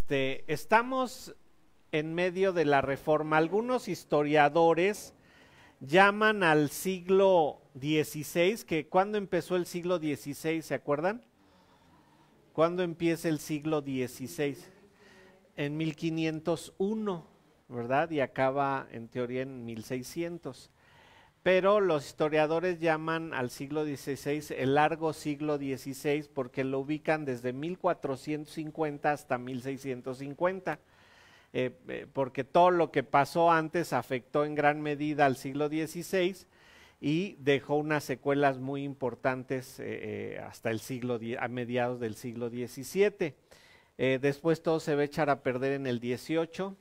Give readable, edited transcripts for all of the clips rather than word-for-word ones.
Estamos en medio de la Reforma. Algunos historiadores llaman al siglo XVI, que ¿cuándo empezó el siglo XVI? ¿Se acuerdan? ¿Cuándo empieza el siglo XVI? En 1501, ¿verdad? Y acaba en teoría en 1600. Pero los historiadores llaman al siglo XVI el largo siglo XVI porque lo ubican desde 1450 hasta 1650. Porque todo lo que pasó antes afectó en gran medida al siglo XVI y dejó unas secuelas muy importantes hasta el a mediados del siglo XVII. Después todo se va a echar a perder en el XVIII,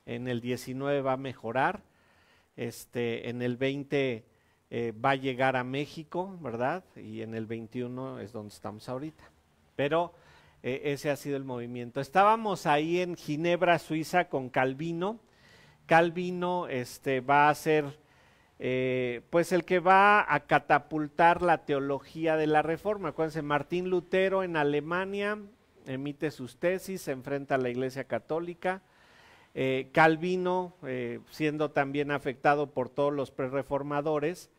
en el XIX va a mejorar, en el XX va a llegar a México, ¿verdad? Y en el XXI es donde estamos ahorita. Pero ese ha sido el movimiento. Estábamos ahí en Ginebra, Suiza, con Calvino. Calvino va a ser pues el que va a catapultar la teología de la Reforma. Acuérdense, Martín Lutero en Alemania emite sus tesis, se enfrenta a la Iglesia Católica. Calvino, siendo también afectado por todos los prerreformadores,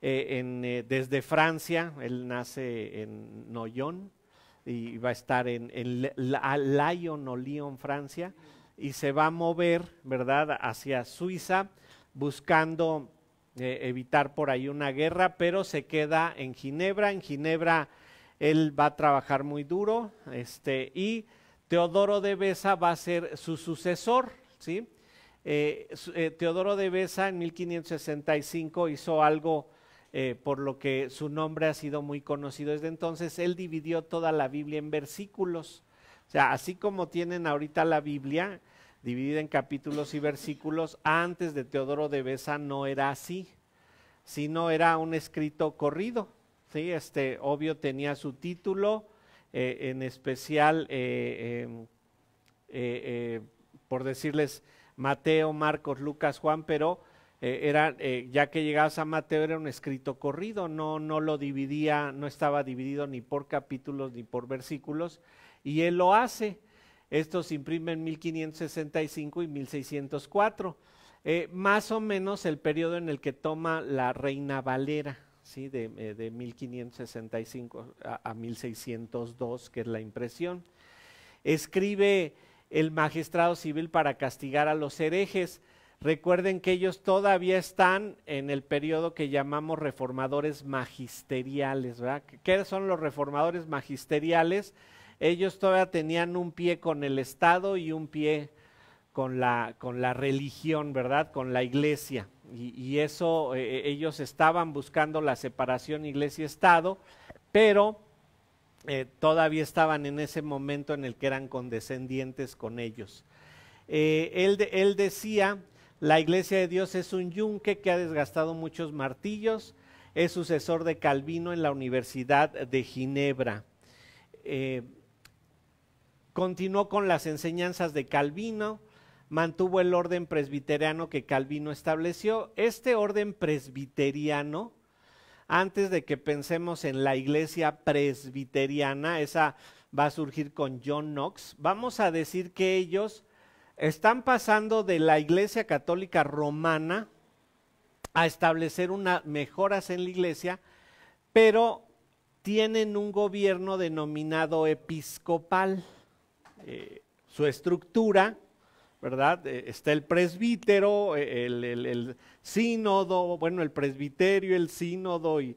desde Francia, él nace en Noyon, y va a estar en Lyon o Lyon, Francia, y se va a mover, ¿verdad?, hacia Suiza, buscando evitar por ahí una guerra, pero se queda en Ginebra. En Ginebra él va a trabajar muy duro, y Teodoro de Beza va a ser su sucesor, ¿sí? Teodoro de Beza en 1565 hizo algo por lo que su nombre ha sido muy conocido desde entonces. Él dividió toda la Biblia en versículos. O sea, así como tienen ahorita la Biblia dividida en capítulos y versículos, antes de Teodoro de Beza no era así, sino era un escrito corrido, ¿sí? Obvio tenía su título, en especial, por decirles, Mateo, Marcos, Lucas, Juan, pero ya que llegabas a Mateo era un escrito corrido, no lo dividía, no estaba dividido ni por capítulos ni por versículos, y él lo hace. Esto se imprime en 1565 y 1604, más o menos el periodo en el que toma la Reina Valera, ¿sí? de 1565 a 1602, que es la impresión. Escribe el magistrado civil para castigar a los herejes. Recuerden que ellos todavía están en el periodo que llamamos reformadores magisteriales, ¿verdad? ¿Qué son los reformadores magisteriales? Ellos todavía tenían un pie con el Estado y un pie con la religión, ¿verdad? Con la iglesia. Y eso, ellos estaban buscando la separación iglesia-estado, pero todavía estaban en ese momento en el que eran condescendientes con ellos. Él decía, la iglesia de Dios es un yunque que ha desgastado muchos martillos, es sucesor de Calvino en la Universidad de Ginebra. Continuó con las enseñanzas de Calvino, mantuvo el orden presbiteriano que Calvino estableció. Este orden presbiteriano, antes de que pensemos en la iglesia presbiteriana, esa va a surgir con John Knox, vamos a decir que ellos están pasando de la iglesia católica romana a establecer unas mejoras en la iglesia, pero tienen un gobierno denominado episcopal. Su estructura, ¿verdad? Está el presbítero, el sínodo, bueno, el presbiterio, el sínodo y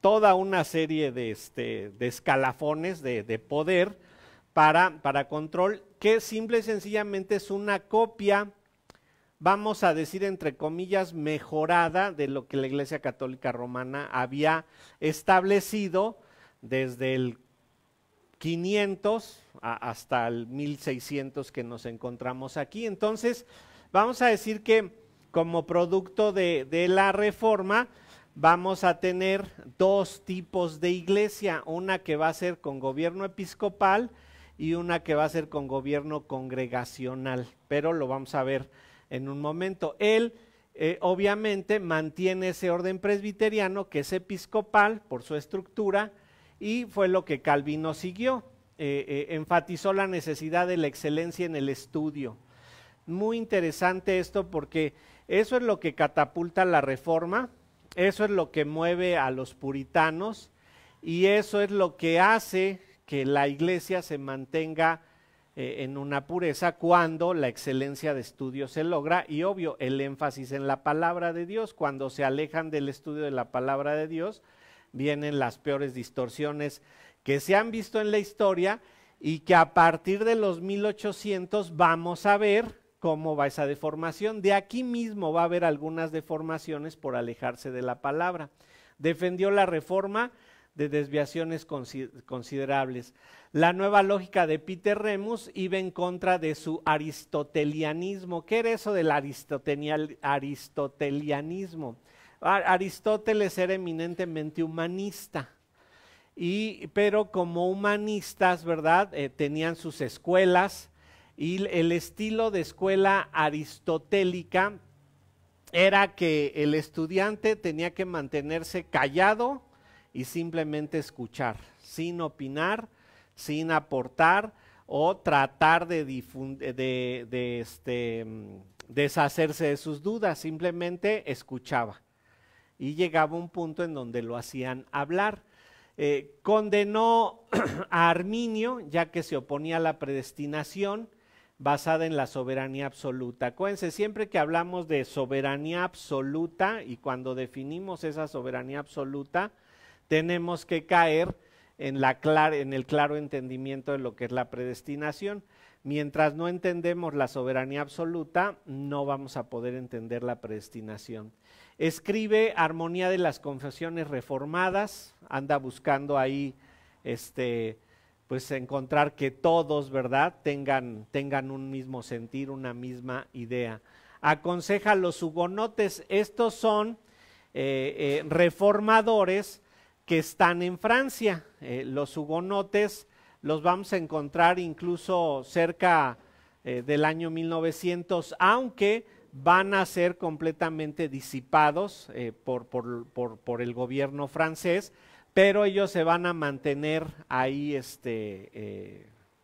toda una serie de escalafones de poder para control, que simple y sencillamente es una copia, vamos a decir entre comillas, mejorada de lo que la Iglesia Católica Romana había establecido desde el 500 hasta el 1600 que nos encontramos aquí. Entonces, vamos a decir que como producto de la Reforma, vamos a tener dos tipos de iglesia, una que va a ser con gobierno episcopal y una que va a ser con gobierno congregacional, pero lo vamos a ver en un momento. Él obviamente mantiene ese orden presbiteriano que es episcopal por su estructura, y fue lo que Calvino siguió. enfatizó la necesidad de la excelencia en el estudio. Muy interesante esto porque eso es lo que catapulta la reforma, eso es lo que mueve a los puritanos y eso es lo que hace que la iglesia se mantenga en una pureza cuando la excelencia de estudio se logra y obvio el énfasis en la palabra de Dios. Cuando se alejan del estudio de la palabra de Dios vienen las peores distorsiones que se han visto en la historia y que a partir de los 1800 vamos a ver cómo va esa deformación. De aquí mismo va a haber algunas deformaciones por alejarse de la palabra. Defendió la reforma de desviaciones considerables. La nueva lógica de Peter Remus iba en contra de su aristotelianismo. ¿Qué era eso del aristotelianismo? Aristóteles era eminentemente humanista, pero como humanistas, ¿verdad? Tenían sus escuelas y el estilo de escuela aristotélica era que el estudiante tenía que mantenerse callado y simplemente escuchar, sin opinar, sin aportar o tratar de deshacerse de sus dudas, simplemente escuchaba. Y llegaba un punto en donde lo hacían hablar. Condenó a Arminio, ya que se oponía a la predestinación basada en la soberanía absoluta. Acuérdense, siempre que hablamos de soberanía absoluta y cuando definimos esa soberanía absoluta, tenemos que caer en el claro entendimiento de lo que es la predestinación. Mientras no entendemos la soberanía absoluta, no vamos a poder entender la predestinación. Escribe Armonía de las Confesiones Reformadas, anda buscando ahí pues encontrar que todos, ¿verdad?, tengan un mismo sentir, una misma idea. Aconseja a los hugonotes, estos son reformadores que están en Francia. Los hugonotes los vamos a encontrar incluso cerca del año 1900, aunque van a ser completamente disipados por el gobierno francés, pero ellos se van a mantener ahí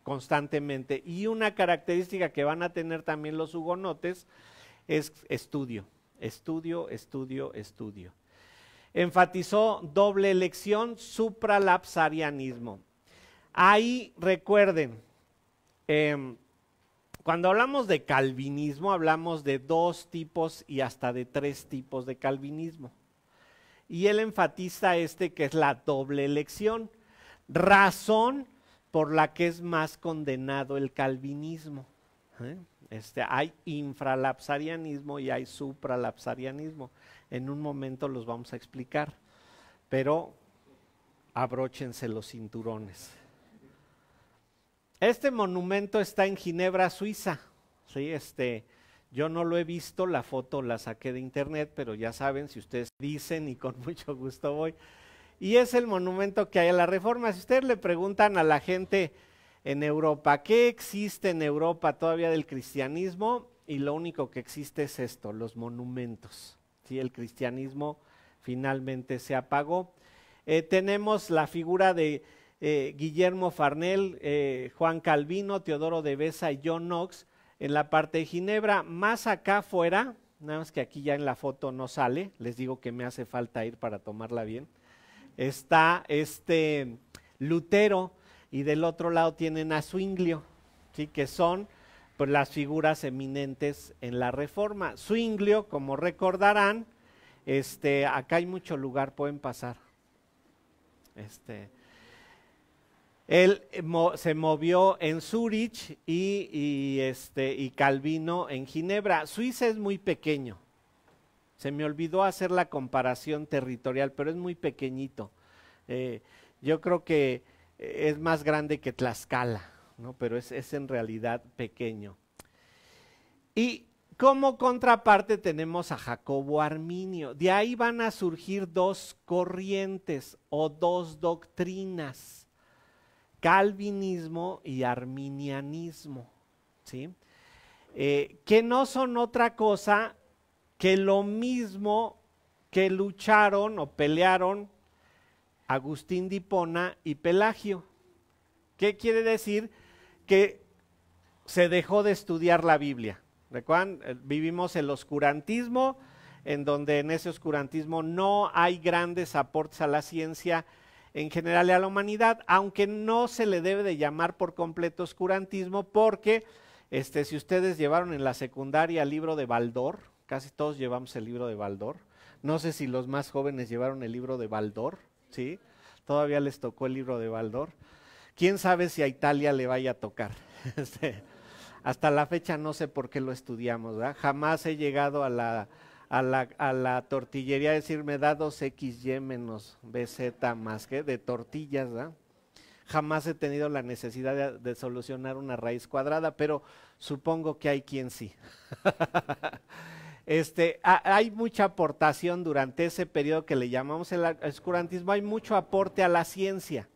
constantemente. Y una característica que van a tener también los hugonotes es estudio, estudio, estudio, estudio. Enfatizó doble elección, supralapsarianismo. Ahí recuerden, cuando hablamos de calvinismo, hablamos de 2 tipos y hasta de 3 tipos de calvinismo. Y él enfatiza que es la doble elección, razón por la que es más condenado el calvinismo. Hay infralapsarianismo y hay supralapsarianismo. En un momento los vamos a explicar, pero abróchense los cinturones. Este monumento está en Ginebra, Suiza. ¿Sí? Yo no lo he visto, la foto la saqué de internet, pero ya saben, si ustedes dicen y con mucho gusto voy. Y es el monumento que hay a la Reforma. Si ustedes le preguntan a la gente en Europa, ¿qué existe en Europa todavía del cristianismo? Y lo único que existe es esto, los monumentos. ¿Sí? El cristianismo finalmente se apagó. Tenemos la figura de Guillermo Farnell, Juan Calvino, Teodoro de Beza y John Knox en la parte de Ginebra. Más acá afuera, nada más que aquí ya en la foto no sale, les digo que me hace falta ir para tomarla bien, está Lutero y del otro lado tienen a Zwinglio, ¿sí? Que son pues las figuras eminentes en la Reforma. Zwinglio, como recordarán, acá hay mucho lugar, pueden pasar. Él se movió en Zúrich y Calvino en Ginebra. Suiza es muy pequeño. Se me olvidó hacer la comparación territorial, pero es muy pequeñito. Yo creo que es más grande que Tlaxcala, ¿no? Pero es en realidad pequeño. Y como contraparte tenemos a Jacobo Arminio. De ahí van a surgir 2 corrientes o 2 doctrinas. Calvinismo y arminianismo, ¿sí? Que no son otra cosa que lo mismo que lucharon o pelearon Agustín de Hipona y Pelagio. ¿Qué quiere decir? Que se dejó de estudiar la Biblia. ¿Recuerdan? Vivimos el oscurantismo, en donde en ese oscurantismo no hay grandes aportes a la ciencia en general y a la humanidad, aunque no se le debe de llamar por completo oscurantismo, porque si ustedes llevaron en la secundaria el libro de Baldor, casi todos llevamos el libro de Baldor, no sé si los más jóvenes llevaron el libro de Baldor, ¿sí? Todavía les tocó el libro de Baldor. ¿Quién sabe si a Italia le vaya a tocar? Hasta la fecha no sé por qué lo estudiamos, ¿verdad? Jamás he llegado a la tortillería a decir, me da 2XY menos BZ más que de tortillas, ¿verdad? Jamás he tenido la necesidad de solucionar una raíz cuadrada, pero supongo que hay quien sí. Hay mucha aportación durante ese periodo que le llamamos el oscurantismo, hay mucho aporte a la ciencia,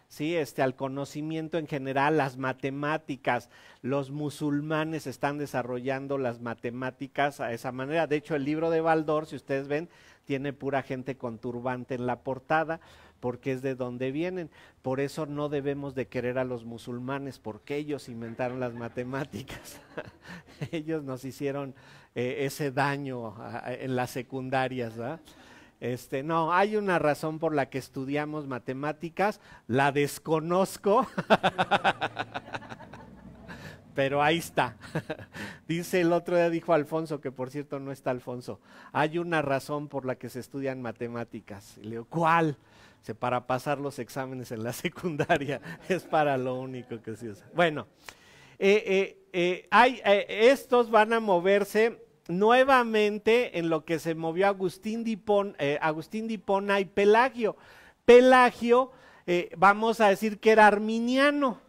¿sí? Al conocimiento en general, las matemáticas. Los musulmanes están desarrollando las matemáticas a esa manera. De hecho, el libro de Baldor, si ustedes ven, tiene pura gente con turbante en la portada, porque es de donde vienen. Por eso no debemos de querer a los musulmanes, porque ellos inventaron las matemáticas. Ellos nos hicieron ese daño en las secundarias, ¿verdad? No, hay una razón por la que estudiamos matemáticas, la desconozco, pero ahí está. Dice el otro día, dijo Alfonso, que por cierto no está Alfonso, hay una razón por la que se estudian matemáticas. Y le digo, ¿cuál? Para pasar los exámenes en la secundaria, es para lo único que se usa. Bueno, estos van a moverse nuevamente en lo que se movió Agustín de Hipona y Pelagio. Pelagio, vamos a decir que era arminiano,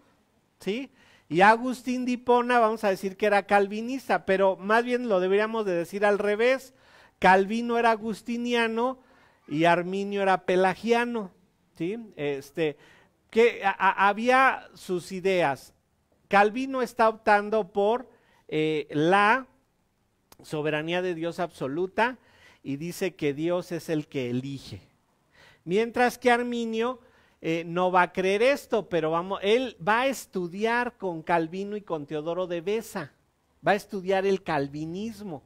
¿sí? Y Agustín de Hipona vamos a decir que era calvinista, pero más bien lo deberíamos de decir al revés. Calvino era agustiniano y Arminio era pelagiano, ¿sí? Había sus ideas. Calvino está optando por la soberanía de Dios absoluta y dice que Dios es el que elige. Mientras que Arminio no va a creer esto, pero él va a estudiar con Calvino y con Teodoro de Beza, va a estudiar el calvinismo,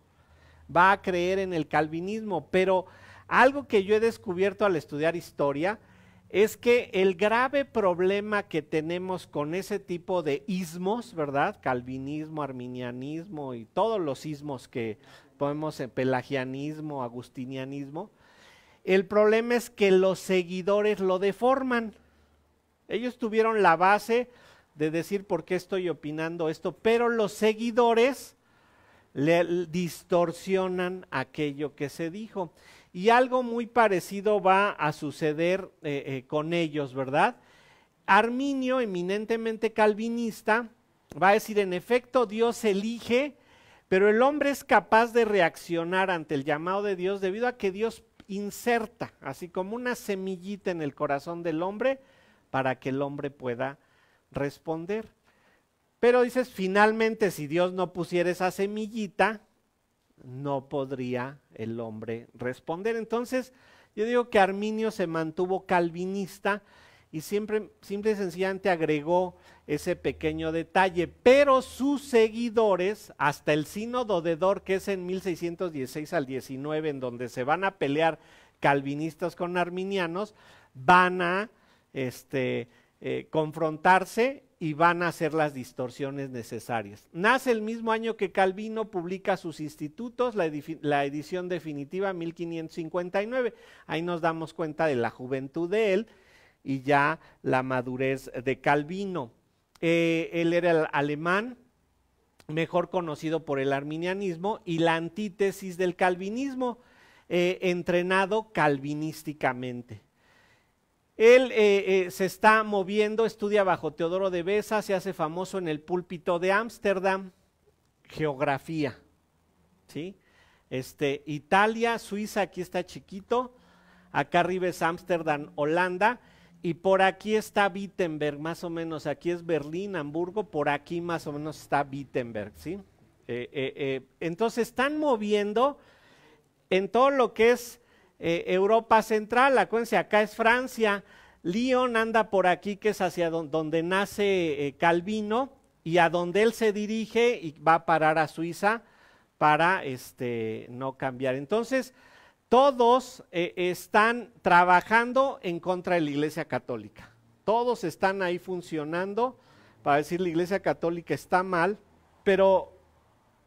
va a creer en el calvinismo, pero algo que yo he descubierto al estudiar historia es que el grave problema que tenemos con ese tipo de ismos, ¿verdad? Calvinismo, arminianismo y todos los ismos que podemos en pelagianismo, agustinianismo, el problema es que los seguidores lo deforman. Ellos tuvieron la base de decir por qué estoy opinando esto, pero los seguidores le distorsionan aquello que se dijo. Y algo muy parecido va a suceder con ellos, ¿verdad? Arminio, eminentemente calvinista, va a decir, en efecto, Dios elige, pero el hombre es capaz de reaccionar ante el llamado de Dios debido a que Dios inserta, así como una semillita en el corazón del hombre, para que el hombre pueda responder. Pero dices, finalmente, si Dios no pusiera esa semillita, no podría el hombre responder. Entonces, yo digo que Arminio se mantuvo calvinista y simple y sencillamente agregó ese pequeño detalle, pero sus seguidores, hasta el sínodo de Dort, que es en 1616 al 19, en donde se van a pelear calvinistas con arminianos, van a confrontarse y van a hacer las distorsiones necesarias. Nace el mismo año que Calvino publica sus institutos, la edición definitiva 1559. Ahí nos damos cuenta de la juventud de él y ya la madurez de Calvino. Él era el alemán, mejor conocido por el arminianismo y la antítesis del calvinismo, entrenado calvinísticamente. Él se está moviendo, estudia bajo Teodoro de Beza, se hace famoso en el púlpito de Ámsterdam, geografía, ¿sí? Italia, Suiza, aquí está chiquito, acá arriba es Ámsterdam, Holanda, y por aquí está Wittenberg, más o menos, aquí es Berlín, Hamburgo, por aquí más o menos está Wittenberg, ¿sí? Entonces están moviendo en todo lo que es Europa Central. Acuérdense, acá es Francia, Lyon anda por aquí, que es hacia donde nace Calvino, y a donde él se dirige y va a parar a Suiza para no cambiar. Entonces, todos están trabajando en contra de la Iglesia Católica. Todos están ahí funcionando para decir la Iglesia Católica está mal, pero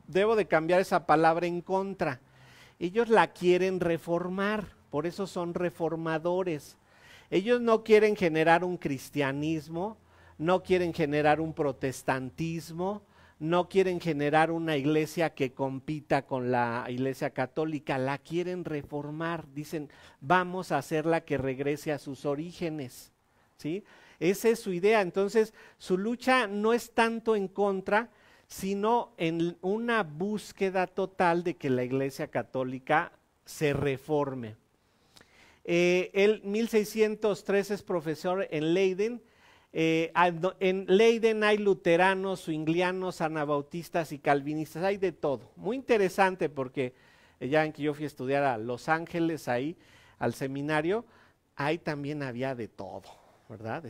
debo de cambiar esa palabra en contra. Ellos la quieren reformar, por eso son reformadores. Ellos no quieren generar un cristianismo, no quieren generar un protestantismo, no quieren generar una iglesia que compita con la Iglesia Católica, la quieren reformar. Dicen, vamos a hacerla que regrese a sus orígenes, ¿sí? Esa es su idea. Entonces, su lucha no es tanto en contra, sino en una búsqueda total de que la Iglesia Católica se reforme. Él, 1603, es profesor en Leiden. En Leiden hay luteranos, zwinglianos, anabautistas y calvinistas, hay de todo. Muy interesante porque ya en que yo fui a estudiar a Los Ángeles, ahí al seminario, ahí también había de todo, ¿verdad?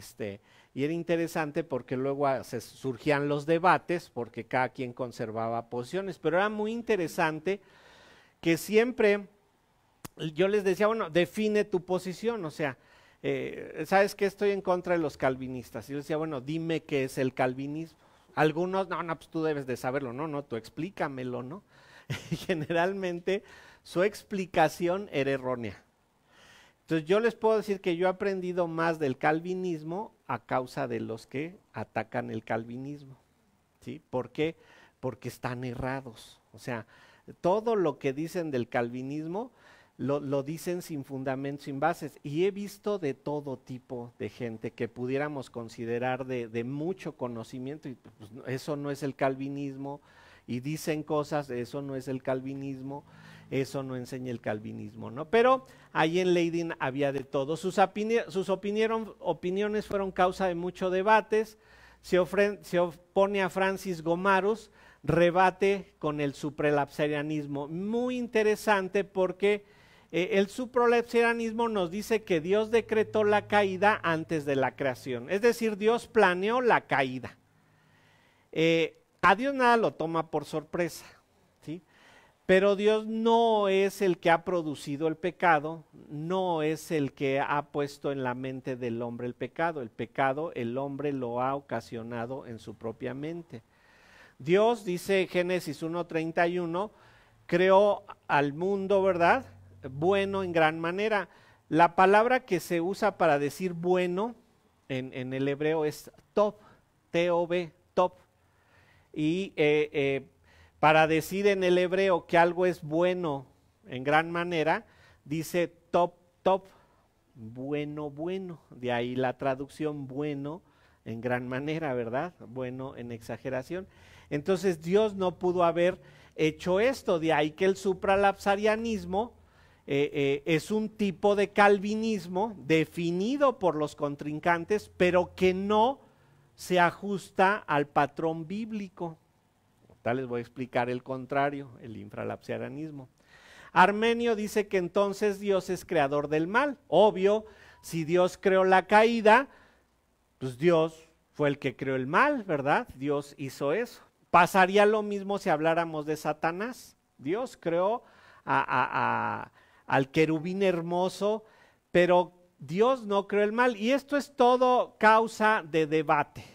Y era interesante porque luego surgían los debates porque cada quien conservaba posiciones, pero era muy interesante que siempre yo les decía, bueno, define tu posición, o sea, ¿sabes qué? Estoy en contra de los calvinistas. Y yo decía, bueno, dime qué es el calvinismo. Algunos, no, pues tú debes de saberlo, no, tú explícamelo, ¿no? Y generalmente su explicación era errónea. Entonces yo les puedo decir que yo he aprendido más del calvinismo a causa de los que atacan el calvinismo, ¿sí? ¿Por qué? Porque están errados. O sea, todo lo que dicen del calvinismo lo dicen sin fundamentos, sin bases, y he visto de todo tipo de gente que pudiéramos considerar de mucho conocimiento, y pues, eso no es el calvinismo, y dicen cosas, eso no es el calvinismo, eso no enseña el calvinismo, ¿no? Pero ahí en Leiden había de todo. Sus opiniones fueron causa de muchos debates. Se opone a Francis Gomarus, rebate con el supralapsarianismo. Muy interesante porque el supralapsarianismo nos dice que Dios decretó la caída antes de la creación, es decir, Dios planeó la caída. A Dios nada lo toma por sorpresa, ¿sí? Pero Dios no es el que ha producido el pecado, no es el que ha puesto en la mente del hombre el pecado el hombre lo ha ocasionado en su propia mente. Dios, dice Génesis 1:31, creó al mundo, ¿verdad?, bueno en gran manera. La palabra que se usa para decir bueno en el hebreo es top, T-O-B, top. Y para decir en el hebreo que algo es bueno en gran manera, dice top, top, bueno, bueno. De ahí la traducción bueno en gran manera, ¿verdad? Bueno en exageración. Entonces Dios no pudo haber hecho esto, de ahí que el supralapsarianismo es un tipo de calvinismo definido por los contrincantes, pero que no se ajusta al patrón bíblico. Tal les voy a explicar el contrario, el infralapsarianismo. Armenio dice que entonces Dios es creador del mal. Obvio, si Dios creó la caída, pues Dios fue el que creó el mal, ¿verdad? Dios hizo eso. Pasaría lo mismo si habláramos de Satanás. Dios creó al querubín hermoso, pero Dios no creó el mal. Y esto es todo causa de debate.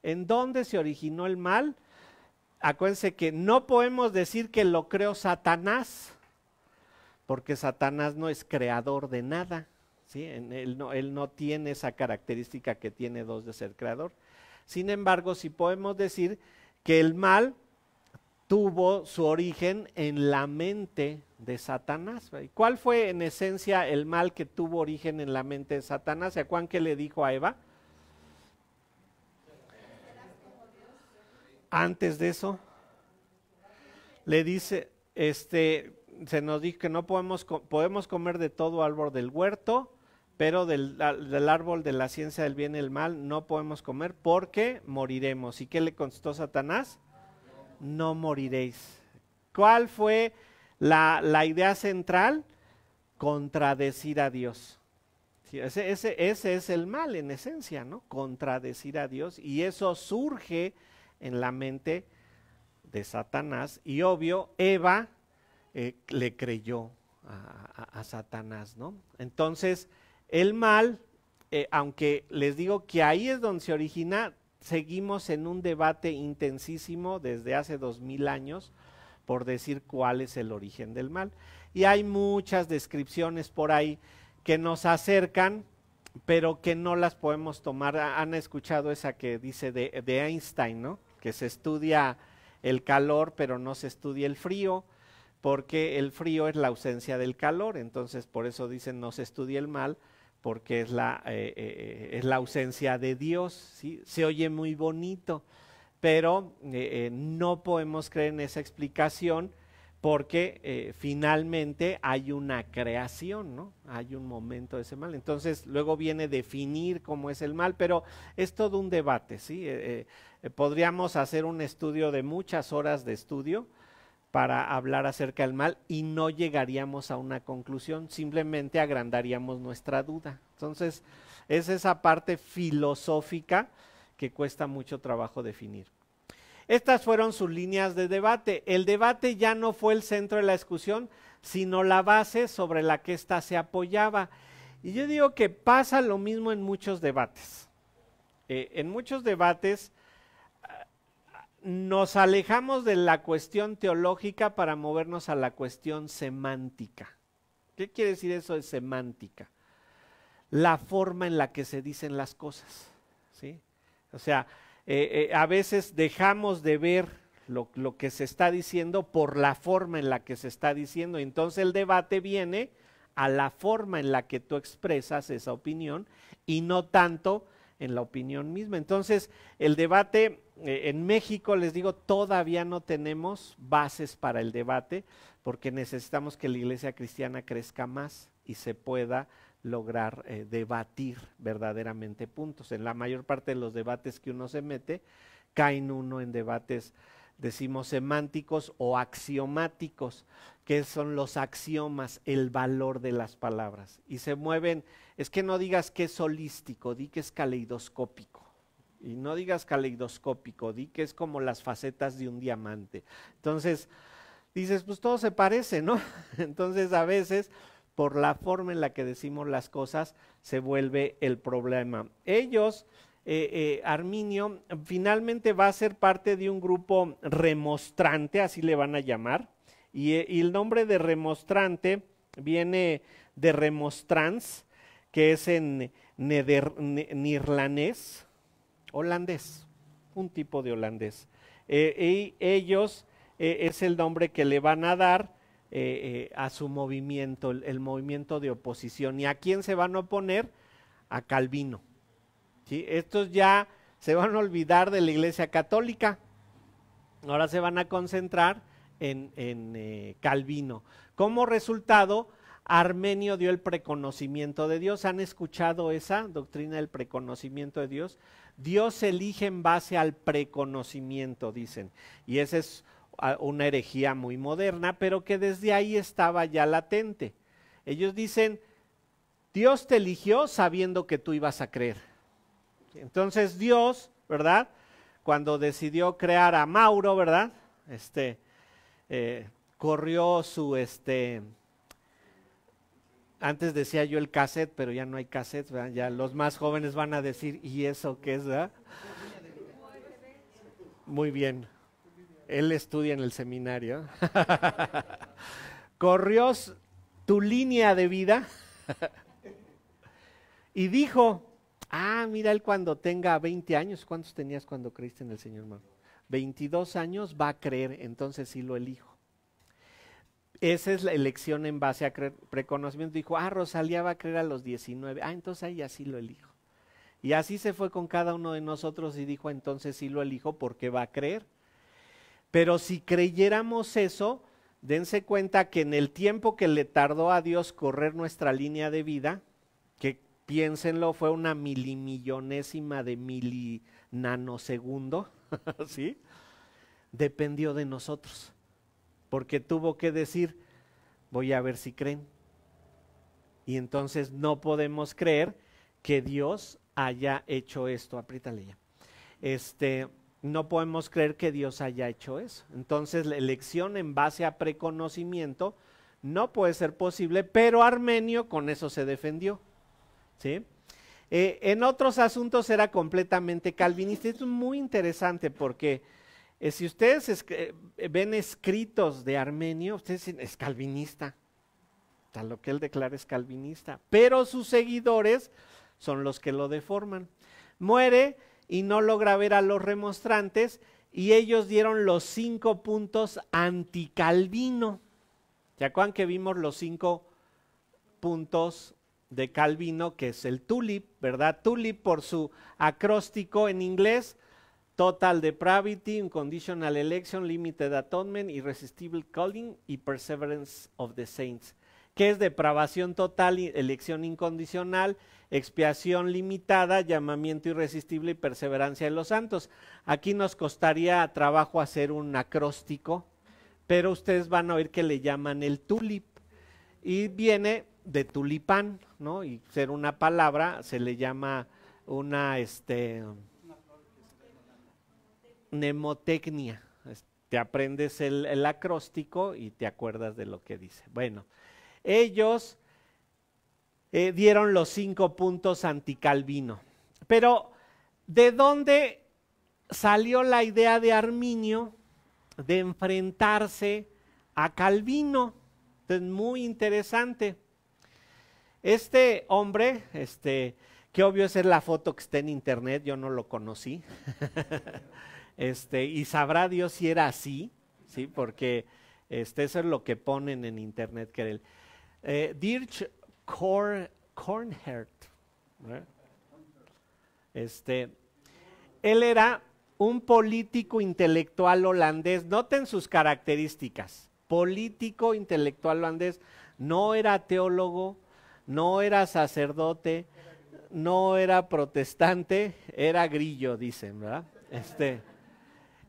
¿En dónde se originó el mal? Acuérdense que no podemos decir que lo creó Satanás, porque Satanás no es creador de nada, ¿sí? Él no tiene esa característica que tiene Dios de ser creador. Sin embargo, sí podemos decir que el mal tuvo su origen en la mente de Satanás. ¿Y cuál fue en esencia el mal que tuvo origen en la mente de Satanás? ¿Se acuerdan que le dijo a Eva? Antes de eso, le dice, se nos dijo que no podemos comer de todo árbol del huerto, pero del árbol de la ciencia del bien y el mal no podemos comer porque moriremos. ¿Y qué le contestó Satanás? No moriréis. ¿Cuál fue la idea central? Contradecir a Dios. Sí, ese es el mal en esencia, ¿no? Contradecir a Dios, y eso surge en la mente de Satanás, y obvio, Eva le creyó a Satanás, ¿no? Entonces, el mal, aunque les digo que ahí es donde se origina, seguimos en un debate intensísimo desde hace 2000 años por decir cuál es el origen del mal. Y hay muchas descripciones por ahí que nos acercan, pero que no las podemos tomar. Han escuchado esa que dice de Einstein, ¿no? Que se estudia el calor, pero no se estudia el frío, porque el frío es la ausencia del calor. Entonces, por eso dicen no se estudia el mal, porque es la ausencia de Dios, ¿sí? Se oye muy bonito, pero no podemos creer en esa explicación, porque finalmente hay una creación, ¿no? Hay un momento de ese mal. Entonces, luego viene definir cómo es el mal, pero es todo un debate, ¿sí? Podríamos hacer un estudio de muchas horas de estudio para hablar acerca del mal y no llegaríamos a una conclusión, simplemente agrandaríamos nuestra duda. Entonces, es esa parte filosófica que cuesta mucho trabajo definir. Estas fueron sus líneas de debate. El debate ya no fue el centro de la discusión, sino la base sobre la que ésta se apoyaba. Y yo digo que pasa lo mismo en muchos debates. En muchos debates nos alejamos de la cuestión teológica para movernos a la cuestión semántica. ¿Qué quiere decir eso de semántica? La forma en la que se dicen las cosas, ¿sí? O sea, a veces dejamos de ver lo que se está diciendo por la forma en la que se está diciendo. Entonces el debate viene a la forma en la que tú expresas esa opinión y no tanto en la opinión misma. Entonces el debate en México, les digo, todavía no tenemos bases para el debate, porque necesitamos que la iglesia cristiana crezca más y se pueda lograr debatir verdaderamente puntos. En la mayor parte de los debates que uno se mete, caen uno en debates, decimos, semánticos o axiomáticos, que son los axiomas, el valor de las palabras. Y se mueven, es que no digas que es holístico, di que es caleidoscópico. Y no digas caleidoscópico, di que es como las facetas de un diamante. Entonces, dices, pues todo se parece, ¿no? Entonces, a veces, por la forma en la que decimos las cosas, se vuelve el problema. Ellos, Arminio, finalmente va a ser parte de un grupo remonstrante, así le van a llamar, y el nombre de remonstrante viene de remonstrans, que es en neerlandés, holandés, un tipo de holandés. Y ellos es el nombre que le van a dar a su movimiento, el movimiento de oposición. ¿Y a quién se van a oponer? A Calvino. ¿Sí? Estos ya se van a olvidar de la Iglesia Católica, ahora se van a concentrar en Calvino. Como resultado, Armenio dio el preconocimiento de Dios. ¿Han escuchado esa doctrina del preconocimiento de Dios? Dios elige en base al preconocimiento, dicen. Y esa es una herejía muy moderna, pero que desde ahí estaba ya latente. Ellos dicen, Dios te eligió sabiendo que tú ibas a creer. Entonces Dios, ¿verdad? Cuando decidió crear a Mauro, ¿verdad? Corrió su, antes decía yo el cassette, pero ya no hay cassette, ¿verdad? Ya los más jóvenes van a decir, ¿y eso qué es, verdad? Muy bien. Él estudia en el seminario. Corrió tu línea de vida y dijo, mira, él cuando tenga 20 años, ¿cuántos tenías cuando creíste en el Señor, hermano? 22 años va a creer, entonces sí lo elijo. Esa es la elección en base a preconocimiento. Dijo, Rosalía va a creer a los 19. Entonces ahí así lo elijo. Y así se fue con cada uno de nosotros y dijo, entonces sí lo elijo porque va a creer. Pero si creyéramos eso, dense cuenta que en el tiempo que le tardó a Dios correr nuestra línea de vida, que piénsenlo, fue una milimillonésima de milinanosegundo, ¿sí? Dependió de nosotros, porque tuvo que decir, voy a ver si creen. Y entonces no podemos creer que Dios haya hecho esto. Apriétale ya. No podemos creer que Dios haya hecho eso. Entonces la elección en base a preconocimiento no puede ser posible, pero Armenio con eso se defendió, ¿sí? En otros asuntos era completamente calvinista. Esto es muy interesante porque si ustedes ven escritos de Armenio, ustedes dicen, es calvinista. O sea, lo que él declara es calvinista, pero sus seguidores son los que lo deforman. Muere y no logra ver a los remonstrantes y ellos dieron los 5 puntos anti-Calvino. ¿Se acuerdan que vimos los 5 puntos de Calvino, que es el TULIP, ¿verdad? TULIP por su acróstico en inglés: Total Depravity, Unconditional Election, Limited Atonement, Irresistible Calling y Perseverance of the Saints. ¿Qué es depravación total, elección incondicional, expiación limitada, llamamiento irresistible y perseverancia de los santos? Aquí nos costaría trabajo hacer un acróstico, pero ustedes van a oír que le llaman el TULIP y viene de tulipán, ¿no? Y ser una palabra se le llama una mnemotecnia. Te aprendes el acróstico y te acuerdas de lo que dice. Bueno, ellos dieron los 5 puntos anti-Calvino. Pero, ¿de dónde salió la idea de Arminio de enfrentarse a Calvino? Es muy interesante. Este hombre, que obvio es la foto que está en internet, yo no lo conocí, y sabrá Dios si era así, ¿sí? Porque eso es lo que ponen en internet, que era el Dirk Coornhert. Él era un político intelectual holandés. Noten sus características: político intelectual holandés, no era teólogo, no era sacerdote, no era protestante, era grillo, dicen, ¿verdad?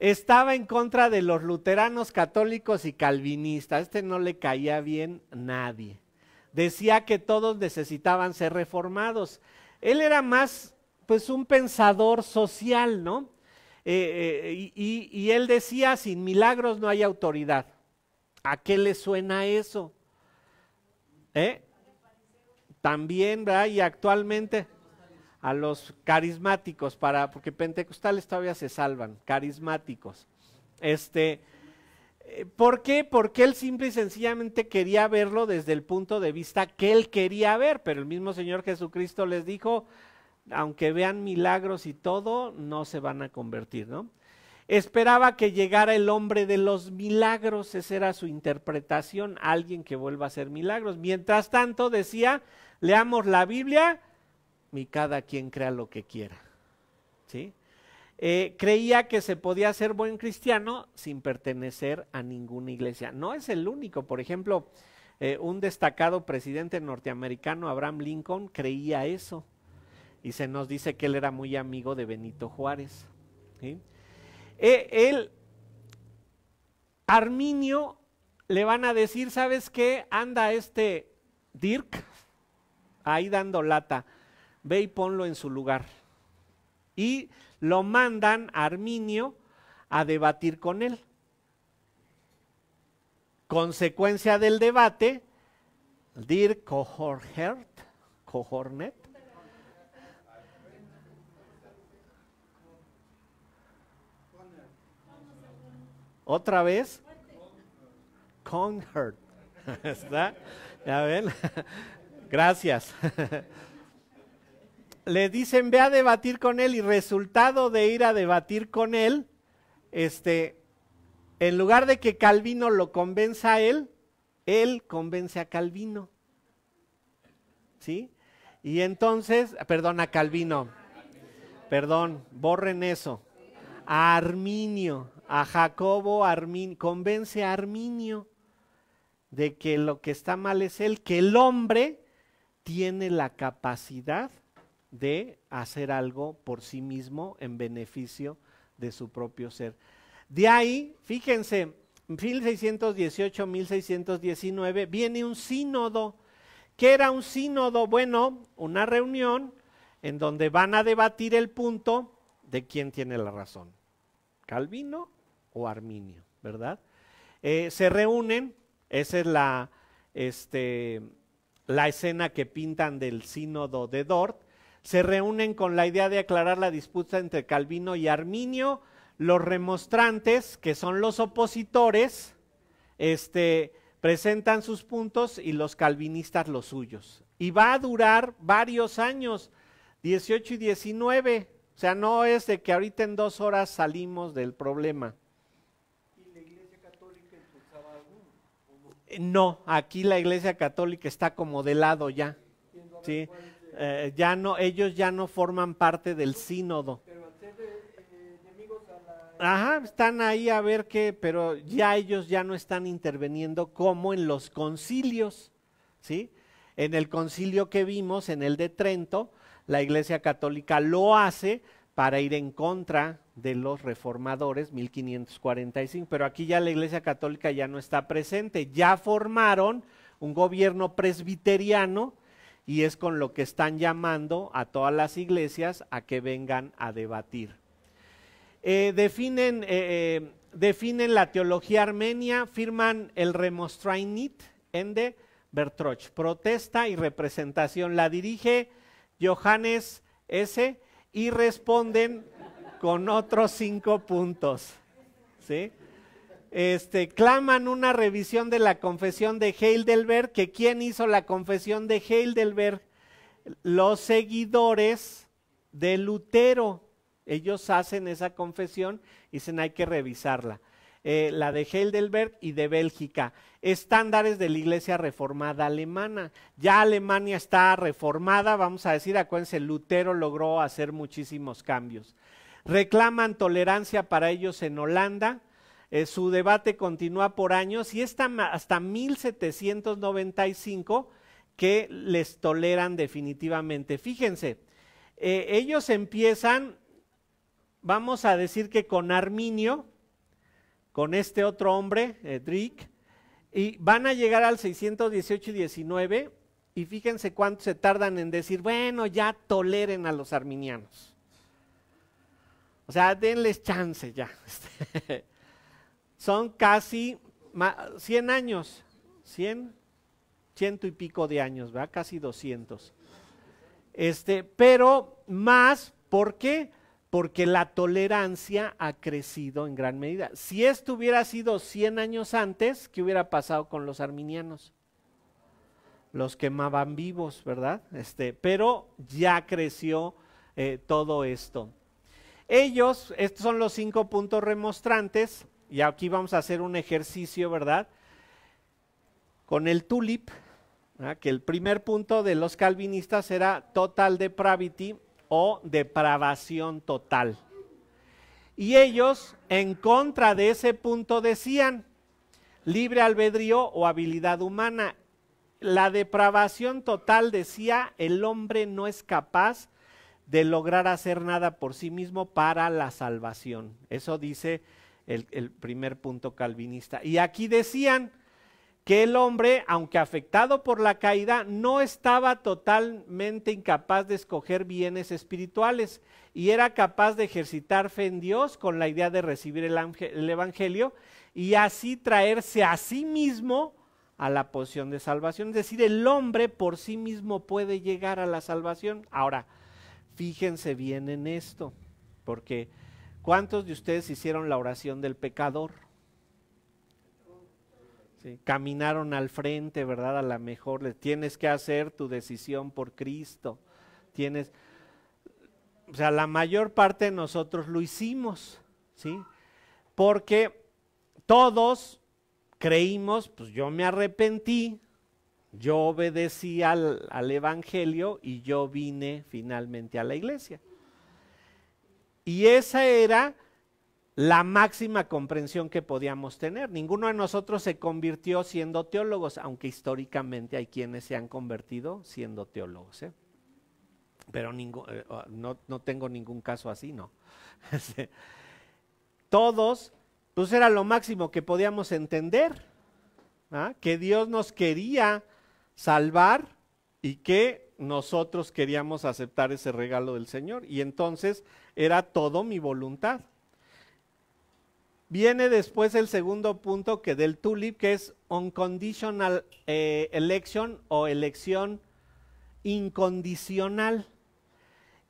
Estaba en contra de los luteranos, católicos y calvinistas. No le caía bien nadie. Decía que todos necesitaban ser reformados. Él era más, pues, un pensador social, ¿no? Y él decía, sin milagros no hay autoridad. ¿A qué le suena eso? También, ¿verdad? Y actualmente a los carismáticos, porque pentecostales todavía se salvan, carismáticos. ¿Por qué? Porque él simple y sencillamente quería verlo desde el punto de vista que él quería ver, pero el mismo Señor Jesucristo les dijo, aunque vean milagros y todo, no se van a convertir, ¿no? Esperaba que llegara el hombre de los milagros, esa era su interpretación, alguien que vuelva a hacer milagros. Mientras tanto decía, leamos la Biblia y cada quien crea lo que quiera, ¿sí? Creía que se podía ser buen cristiano sin pertenecer a ninguna iglesia. No es el único. Por ejemplo, un destacado presidente norteamericano, Abraham Lincoln, creía eso. Y se nos dice que él era muy amigo de Benito Juárez, ¿sí? Arminio, le van a decir, ¿sabes qué? Anda Dirk ahí dando lata, ve y ponlo en su lugar. Y lo mandan a Arminio a debatir con él. Consecuencia del debate, Dirk Coornhert, otra vez, Coornhert, ¿está? ¿Ya ven? Gracias. Le dicen, ve a debatir con él, y resultado de ir a debatir con él, en lugar de que Calvino lo convenza a él convence a Calvino, ¿sí? Y entonces, perdón, a Calvino, perdón, borren eso, a Arminio, a Jacobo Arminio, convence a Arminio de que lo que está mal es él, que el hombre tiene la capacidad de hacer algo por sí mismo en beneficio de su propio ser. De ahí, fíjense, 1618, 1619, viene un sínodo ¿Qué era un sínodo? Bueno, una reunión en donde van a debatir el punto de quién tiene la razón, Calvino o Arminio, ¿verdad? Se reúnen, esa es la escena que pintan del sínodo de Dort, se reúnen con la idea de aclarar la disputa entre Calvino y Arminio. Los remonstrantes, que son los opositores, presentan sus puntos y los calvinistas los suyos. Y va a durar varios años, 18 y 19. O sea, no es de que ahorita en 2 horas salimos del problema. ¿Y la Iglesia Católica impulsaba alguno? No, aquí la Iglesia Católica está como de lado ya. ¿Sí? Ya no, ellos ya no forman parte del sínodo. Pero al ser enemigos a la... Ajá, están ahí a ver qué, pero ya ellos ya no están interviniendo como en los concilios, ¿sí? En el concilio que vimos, en el de Trento, la Iglesia Católica lo hace para ir en contra de los reformadores, 1545, pero aquí ya la Iglesia Católica ya no está presente, ya formaron un gobierno presbiteriano y es con lo que están llamando a todas las iglesias a que vengan a debatir. Definen la teología armenia, firman el Remonstreinit Ende Bertroch, protesta y representación, la dirige Johannes S. y responden con otros 5 puntos, ¿sí? Claman una revisión de la confesión de Heidelberg, que ¿quién hizo la confesión de Heidelberg? Los seguidores de Lutero. Ellos hacen esa confesión y dicen hay que revisarla. La de Heidelberg y de Bélgica. Estándares de la Iglesia Reformada Alemana. Ya Alemania está reformada, vamos a decir, acuérdense, Lutero logró hacer muchísimos cambios. Reclaman tolerancia para ellos en Holanda. Su debate continúa por años y hasta 1795 que les toleran definitivamente. Fíjense, ellos empiezan, vamos a decir que con Arminio, con este otro hombre, Drick, y van a llegar al 618 y 19, y fíjense cuánto se tardan en decir, bueno, ya toleren a los arminianos. O sea, denles chance ya. Son casi 100 años, 100 y pico de años, ¿verdad? Casi 200. Pero más, ¿por qué? Porque la tolerancia ha crecido en gran medida. Si esto hubiera sido 100 años antes, ¿qué hubiera pasado con los arminianos? Los quemaban vivos, ¿verdad? Pero ya creció todo esto. Ellos, estos son los 5 puntos remonstrantes, y aquí vamos a hacer un ejercicio, ¿verdad? Con el tulip, ¿verdad? Que el primer punto de los calvinistas era total depravity o depravación total. Y ellos, en contra de ese punto, decían libre albedrío o habilidad humana. La depravación total decía el hombre no es capaz de lograr hacer nada por sí mismo para la salvación. Eso dice el primer punto calvinista. Y aquí decían que el hombre, aunque afectado por la caída, no estaba totalmente incapaz de escoger bienes espirituales y era capaz de ejercitar fe en Dios con la idea de recibir el evangelio y así traerse a sí mismo a la posición de salvación. Es decir, el hombre por sí mismo puede llegar a la salvación. Ahora, fíjense bien en esto, porque ¿cuántos de ustedes hicieron la oración del pecador? Sí, caminaron al frente, ¿verdad? A lo mejor tienes que hacer tu decisión por Cristo. O sea, la mayor parte de nosotros lo hicimos, ¿sí? Porque todos creímos, pues yo me arrepentí, yo obedecí al evangelio y yo vine finalmente a la iglesia. Y esa era la máxima comprensión que podíamos tener. Ninguno de nosotros se convirtió siendo teólogos, aunque históricamente hay quienes se han convertido siendo teólogos, ¿eh? Pero no tengo ningún caso así, no. Todos, pues era lo máximo que podíamos entender, ¿ah? Que Dios nos quería salvar y que nosotros queríamos aceptar ese regalo del Señor, y entonces era todo mi voluntad. Viene después el segundo punto que del TULIP, que es unconditional election o elección incondicional.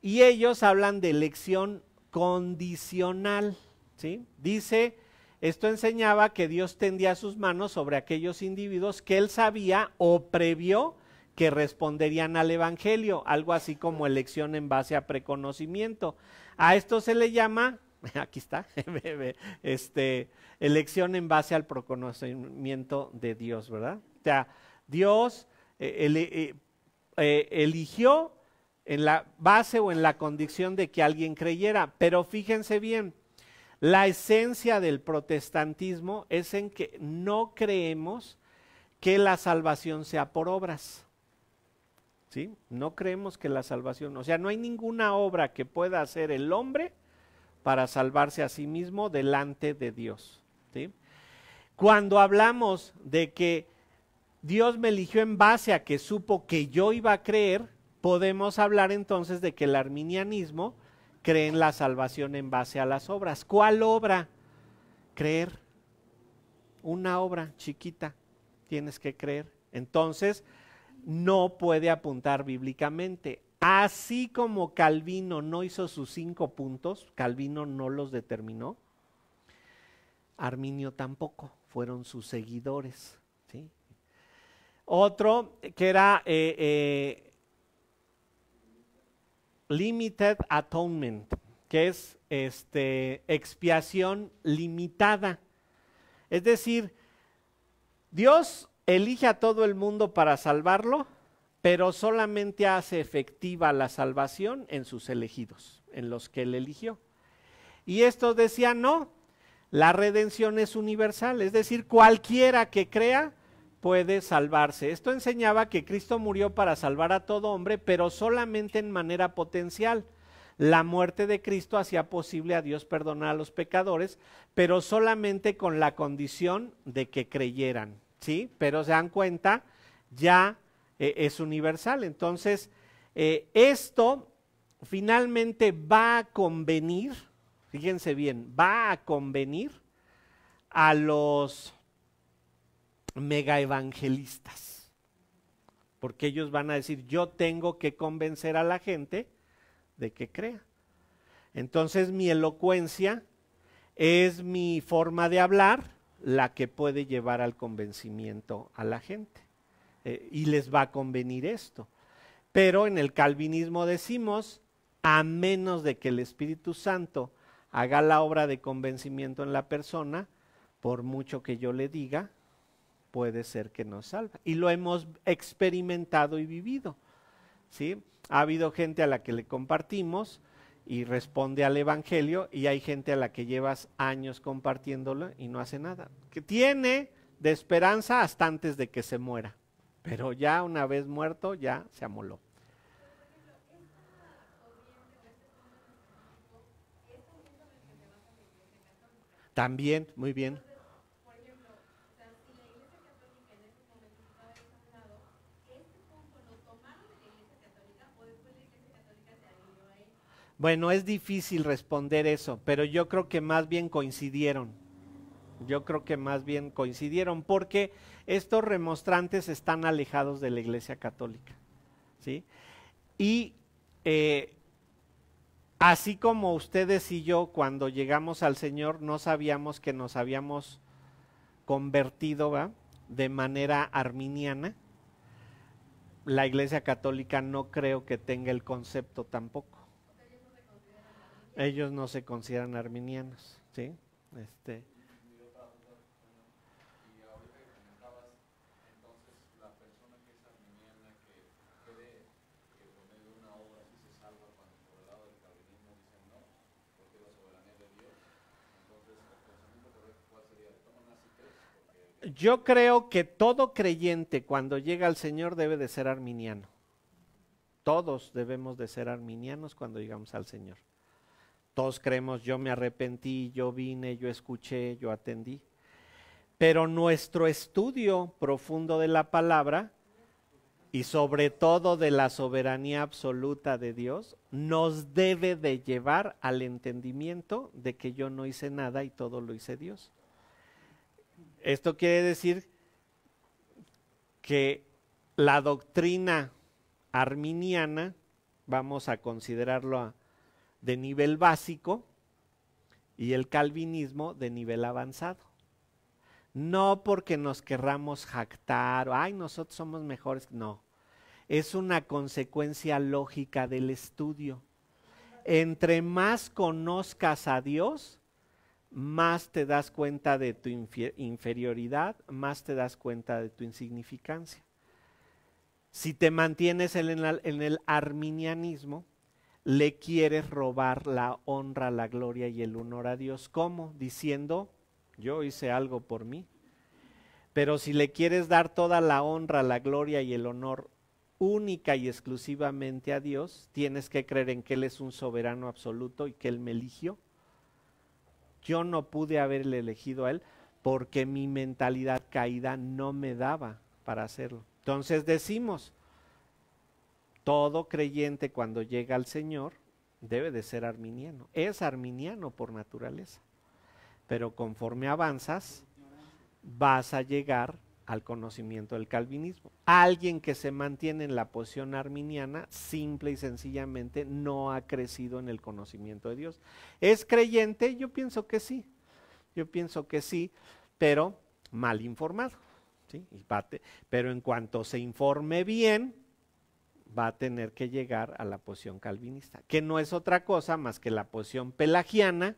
Y ellos hablan de elección condicional, ¿sí? Dice, esto enseñaba que Dios tendía sus manos sobre aquellos individuos que él sabía o previó que responderían al evangelio, algo así como elección en base a preconocimiento. A esto se le llama, aquí está, elección en base al preconocimiento de Dios, ¿verdad? O sea, Dios eligió en la base o en la condición de que alguien creyera, pero fíjense bien, la esencia del protestantismo es en que no creemos que la salvación sea por obras. ¿Sí? No creemos que la salvación, o sea, no hay ninguna obra que pueda hacer el hombre para salvarse a sí mismo delante de Dios. ¿Sí? Cuando hablamos de que Dios me eligió en base a que supo que yo iba a creer, podemos hablar entonces de que el arminianismo cree en la salvación en base a las obras. ¿Cuál obra? Creer. Una obra chiquita, tienes que creer. Entonces, no puede apuntar bíblicamente. Así como Calvino no hizo sus 5 puntos, Calvino no los determinó, Arminio tampoco, fueron sus seguidores. ¿Sí? Otro que era limited atonement, que es expiación limitada. Es decir, Dios elige a todo el mundo para salvarlo, pero solamente hace efectiva la salvación en sus elegidos, en los que él eligió. Y estos decían, no, la redención es universal, es decir, cualquiera que crea puede salvarse. Esto enseñaba que Cristo murió para salvar a todo hombre, pero solamente en manera potencial. La muerte de Cristo hacía posible a Dios perdonar a los pecadores, pero solamente con la condición de que creyeran, ¿sí? Pero se dan cuenta, ya es universal. Entonces, esto finalmente va a convenir, fíjense bien, va a convenir a los mega evangelistas, porque ellos van a decir, yo tengo que convencer a la gente de que crea. Entonces mi elocuencia es mi forma de hablar la que puede llevar al convencimiento a la gente, y les va a convenir esto. Pero en el calvinismo decimos, a menos de que el Espíritu Santo haga la obra de convencimiento en la persona, por mucho que yo le diga, puede ser que no salva. Y lo hemos experimentado y vivido, ¿sí? Ha habido gente a la que le compartimos y responde al evangelio, y hay gente a la que llevas años compartiéndolo y no hace nada. Que tiene de esperanza hasta antes de que se muera, pero ya una vez muerto ya se amoló. También, muy bien. Bueno, es difícil responder eso, pero yo creo que más bien coincidieron. Yo creo que más bien coincidieron porque estos remonstrantes están alejados de la Iglesia Católica, ¿sí? Y así como ustedes y yo cuando llegamos al Señor no sabíamos que nos habíamos convertido, ¿va?, de manera arminiana, la Iglesia Católica no creo que tenga el concepto tampoco. Ellos no se consideran arminianos, ¿sí? Yo creo que todo creyente cuando llega al Señor debe de ser arminiano. Todos debemos de ser arminianos cuando llegamos al Señor. Todos creemos, yo me arrepentí, yo vine, yo escuché, yo atendí. Pero nuestro estudio profundo de la palabra y sobre todo de la soberanía absoluta de Dios, nos debe de llevar al entendimiento de que yo no hice nada y todo lo hizo Dios. Esto quiere decir que la doctrina arminiana, vamos a considerarlo de nivel básico, y el calvinismo de nivel avanzado. No porque nos querramos jactar, o ay, nosotros somos mejores, no. Es una consecuencia lógica del estudio. Entre más conozcas a Dios, más te das cuenta de tu inferioridad, más te das cuenta de tu insignificancia. Si te mantienes en el arminianismo, le quieres robar la honra, la gloria y el honor a Dios. ¿Cómo? Diciendo, yo hice algo por mí. Pero si le quieres dar toda la honra, la gloria y el honor única y exclusivamente a Dios, tienes que creer en que Él es un soberano absoluto y que Él me eligió. Yo no pude haberle elegido a Él porque mi mentalidad caída no me daba para hacerlo. Entonces decimos, todo creyente cuando llega al Señor debe de ser arminiano. Es arminiano por naturaleza. Pero conforme avanzas, vas a llegar al conocimiento del calvinismo. Alguien que se mantiene en la posición arminiana, simple y sencillamente no ha crecido en el conocimiento de Dios. ¿Es creyente? Yo pienso que sí. Yo pienso que sí, pero mal informado. ¿Sí? Pero en cuanto se informe bien, va a tener que llegar a la posición calvinista, que no es otra cosa más que la posición pelagiana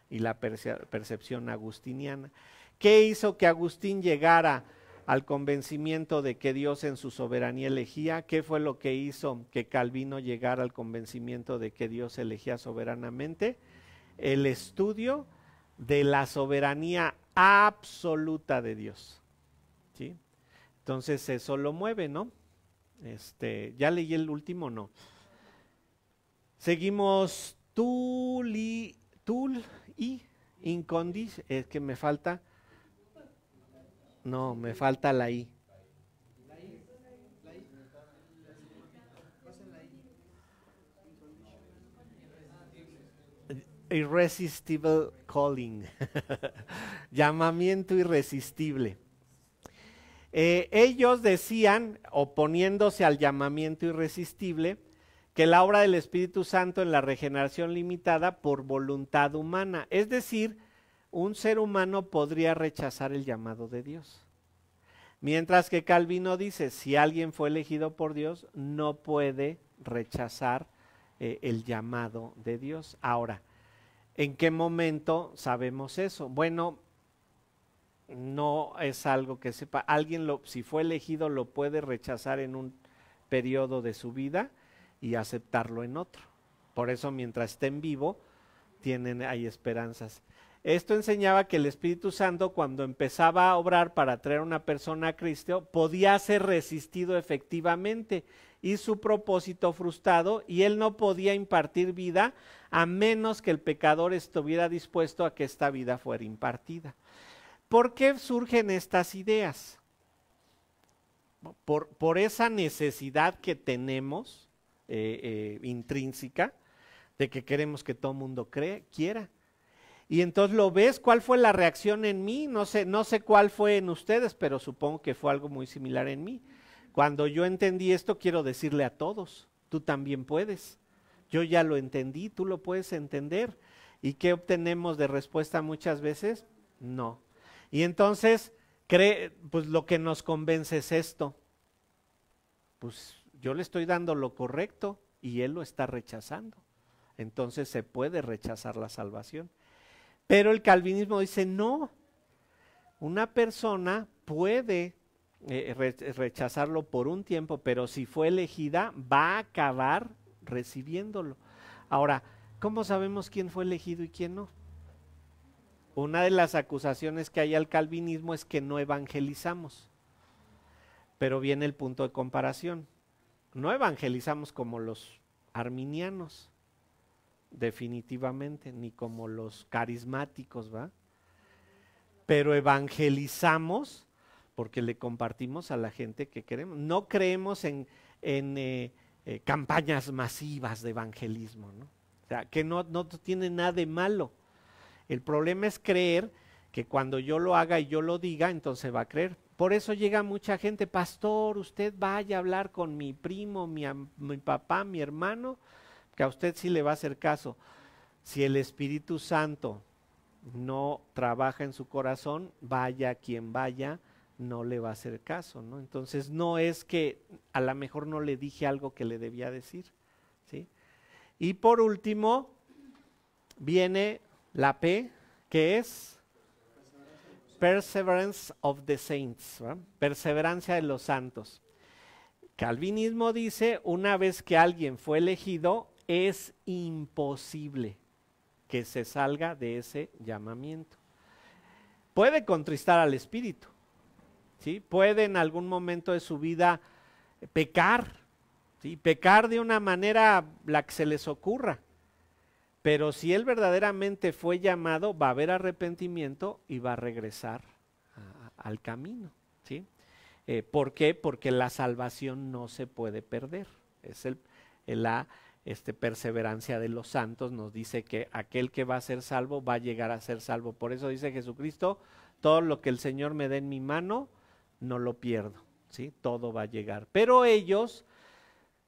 y la percepción agustiniana. ¿Qué hizo que Agustín llegara al convencimiento de que Dios en su soberanía elegía? ¿Qué fue lo que hizo que Calvino llegara al convencimiento de que Dios elegía soberanamente? El estudio de la soberanía absoluta de Dios. ¿Sí? Entonces eso lo mueve, ¿no? Ya leí el último, no. Seguimos tul y incondis, es que me falta, no, me falta la I. Irresistible calling, llamamiento irresistible. Ellos decían, oponiéndose al llamamiento irresistible, que la obra del Espíritu Santo en la regeneración limitada por voluntad humana, es decir, un ser humano podría rechazar el llamado de Dios. Mientras que Calvino dice, si alguien fue elegido por Dios, no puede rechazar el llamado de Dios. Ahora, ¿en qué momento sabemos eso? Bueno, no es algo que sepa. Alguien, si fue elegido, lo puede rechazar en un periodo de su vida y aceptarlo en otro. Por eso, mientras estén vivo, hay esperanzas. Esto enseñaba que el Espíritu Santo, cuando empezaba a obrar para traer a una persona a Cristo, podía ser resistido efectivamente y su propósito frustrado, y él no podía impartir vida a menos que el pecador estuviera dispuesto a que esta vida fuera impartida. ¿Por qué surgen estas ideas? Por esa necesidad que tenemos intrínseca de que queremos que todo el mundo quiera. Y entonces lo ves, ¿cuál fue la reacción en mí? No sé cuál fue en ustedes, pero supongo que fue algo muy similar en mí. Cuando yo entendí esto, quiero decirle a todos, tú también puedes. Yo ya lo entendí, tú lo puedes entender. ¿Y qué obtenemos de respuesta muchas veces? No. Y entonces, pues lo que nos convence es esto. Pues yo le estoy dando lo correcto y él lo está rechazando. Entonces se puede rechazar la salvación. Pero el calvinismo dice, no, una persona puede rechazarlo por un tiempo, pero si fue elegida, va a acabar recibiéndolo. Ahora, ¿cómo sabemos quién fue elegido y quién no? Una de las acusaciones que hay al calvinismo es que no evangelizamos. Pero viene el punto de comparación. No evangelizamos como los arminianos, definitivamente, ni como los carismáticos, ¿va? Pero evangelizamos porque le compartimos a la gente que queremos. No creemos en campañas masivas de evangelismo, ¿no? O sea, que no tiene nada de malo. El problema es creer que cuando yo lo haga y yo lo diga, entonces va a creer. Por eso llega mucha gente: pastor, usted vaya a hablar con mi primo, mi papá, mi hermano, que a usted sí le va a hacer caso. Si el Espíritu Santo no trabaja en su corazón, vaya quien vaya, no le va a hacer caso, ¿no? Entonces no es que a lo mejor no le dije algo que le debía decir, ¿sí? Y por último, viene la P, que es Perseverance of the Saints, ¿verdad? Perseverancia de los santos. Calvinismo dice: una vez que alguien fue elegido, es imposible que se salga de ese llamamiento. Puede contristar al Espíritu, ¿sí? Puede en algún momento de su vida pecar, ¿sí? Pecar de una manera la que se les ocurra. Pero si él verdaderamente fue llamado, va a haber arrepentimiento y va a regresar al camino, ¿sí? ¿Por qué? Porque la salvación no se puede perder. Es la perseverancia de los santos. Nos dice que aquel que va a ser salvo va a llegar a ser salvo. Por eso dice Jesucristo: todo lo que el Señor me dé en mi mano, no lo pierdo, ¿sí? Todo va a llegar. Pero ellos,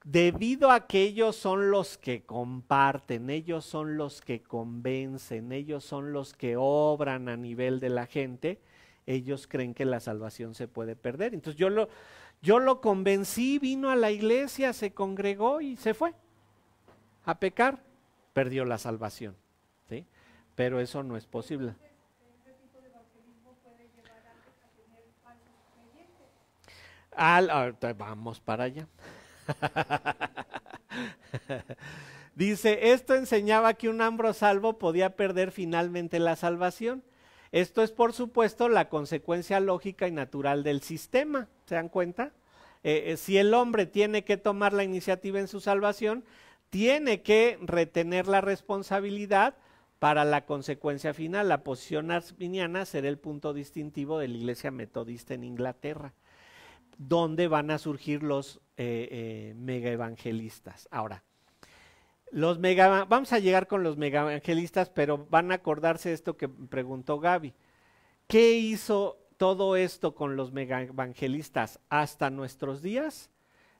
debido a que ellos son los que comparten, ellos son los que convencen, ellos son los que obran a nivel de la gente, ellos creen que la salvación se puede perder. Entonces yo lo convencí, vino a la iglesia, se congregó y se fue a pecar, perdió la salvación, ¿sí? Pero eso no es posible. Vamos para allá. Dice: esto enseñaba que un hombro salvo podía perder finalmente la salvación. Esto es, por supuesto, la consecuencia lógica y natural del sistema. ¿Se dan cuenta? Si el hombre tiene que tomar la iniciativa en su salvación, tiene que retener la responsabilidad para la consecuencia final. La posición arminiana será el punto distintivo de la Iglesia Metodista en Inglaterra, donde van a surgir los mega evangelistas. Ahora, vamos a llegar con los mega evangelistas, pero van a acordarse de esto que preguntó Gaby. ¿Qué hizo todo esto con los mega evangelistas hasta nuestros días?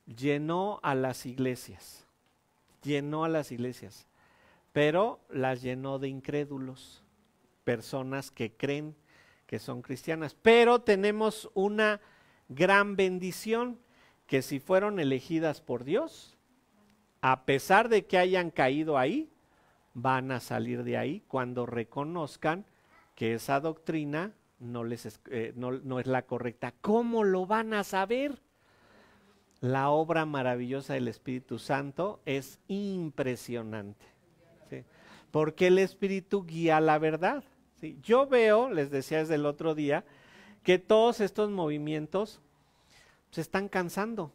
Llenó a las iglesias, pero las llenó de incrédulos, personas que creen que son cristianas. Pero tenemos una gran bendición, que si fueron elegidas por Dios, a pesar de que hayan caído ahí, van a salir de ahí cuando reconozcan que esa doctrina no es la correcta. ¿Cómo lo van a saber? La obra maravillosa del Espíritu Santo es impresionante, ¿sí? Porque el Espíritu guía la verdad, ¿sí? Yo veo, les decía desde el otro día, que todos estos movimientos se están cansando,